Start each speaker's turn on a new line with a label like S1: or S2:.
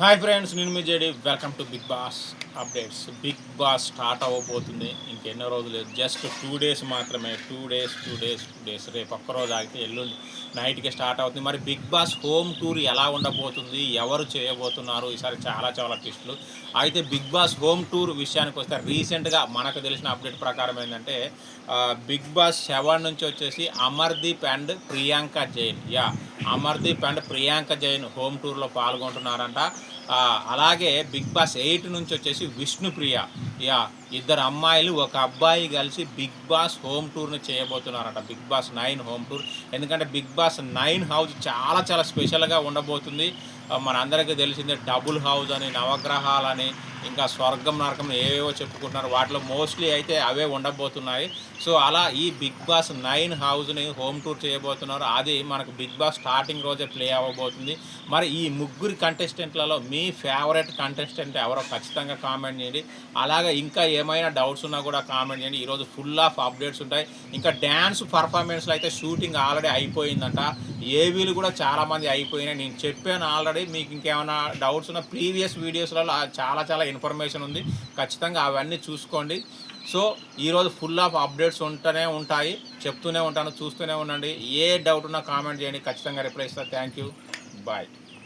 S1: Hi friends, నేను మీ JD. Welcome to Bigg Boss updates. Bigg Boss start అవ్వబోతుంది. ఇంకెన్నో రోజులు లేదు, జస్ట్ 2 డేస్ మాత్రమే. 2 డేస్ రేపు ఒక్కరోజు ఆగితే ఎల్లుండి నైట్కి స్టార్ట్ అవుతుంది. మరి బిగ్ బాస్ హోమ్ టూర్ ఎలా ఉండబోతుంది, ఎవరు చేయబోతున్నారు, ఈసారి చాలా ట్విస్టులు. అయితే బిగ్ బాస్ హోమ్ టూర్ విషయానికి వస్తే రీసెంట్గా మనకు తెలిసిన అప్డేట్ ప్రకారం ఏంటంటే బిగ్ బాస్ 7 నుంచి వచ్చేసి Amardeep and Priyanka Jain, Amardeep and Priyanka Jain home టూర్లో పాల్గొంటున్నారంట. అలాగే బిగ్ బాస్ 8 నుంచి వచ్చేసి విష్ణుప్రియ, ఇద్దరు అమ్మాయిలు ఒక అబ్బాయి కలిసి బిగ్ బాస్ హోమ్ టూర్ని చేయబోతున్నారంట. Bigg Boss 9 home tour. ఎందుకంటే బిగ్ బాస్ 9 హౌస్ చాలా స్పెషల్గా ఉండబోతుంది. మనందరికీ తెలిసిందే, డబుల్ హౌస్ అని, నవగ్రహాలని, ఇంకా స్వర్గం నరకం ఏవేవో చెప్పుకుంటున్నారు. వాటిలో మోస్ట్లీ అయితే అవే ఉండబోతున్నాయి. సో అలా ఈ బిగ్ బాస్ 9 హౌస్ని హోమ్ టూర్ చేయబోతున్నారు. అది మనకు బిగ్ బాస్ స్టార్టింగ్ రోజే ప్లే అవ్వబోతుంది. మరి ఈ ముగ్గురు కంటెస్టెంట్లలో మీ ఫేవరెట్ కంటెస్టెంట్ ఎవరో ఖచ్చితంగా కామెంట్ చేయండి. అలాగే ఇంకా ఏమైనా డౌట్స్ ఉన్నా కూడా కామెంట్ చేయండి. ఈరోజు ఫుల్ ఆఫ్ అప్డేట్స్ ఉంటాయి. ఇంకా డ్యాన్స్ పర్ఫార్మెన్స్లో అయితే షూటింగ్ ఆల్రెడీ అయిపోయిందంట. ఏవీలు కూడా చాలామంది అయిపోయినాయి. నేను చెప్పాను ఆల్రెడీ. మీకు ఇంకేమైనా డౌట్స్ ఉన్న ప్రీవియస్ వీడియోస్లలో చాలా ఇన్ఫర్మేషన్ ఉంది. ఖచ్చితంగా అవన్నీ చూసుకోండి. సో ఈరోజు ఫుల్ ఆఫ్ అప్డేట్స్ ఉంటూనే ఉంటాయి, చెప్తూనే ఉంటాను, చూస్తూనే ఉండండి. ఏ డౌట్ ఉన్నా కామెంట్ చేయండి, ఖచ్చితంగా రిప్లై ఇస్తాను. Thank you, bye.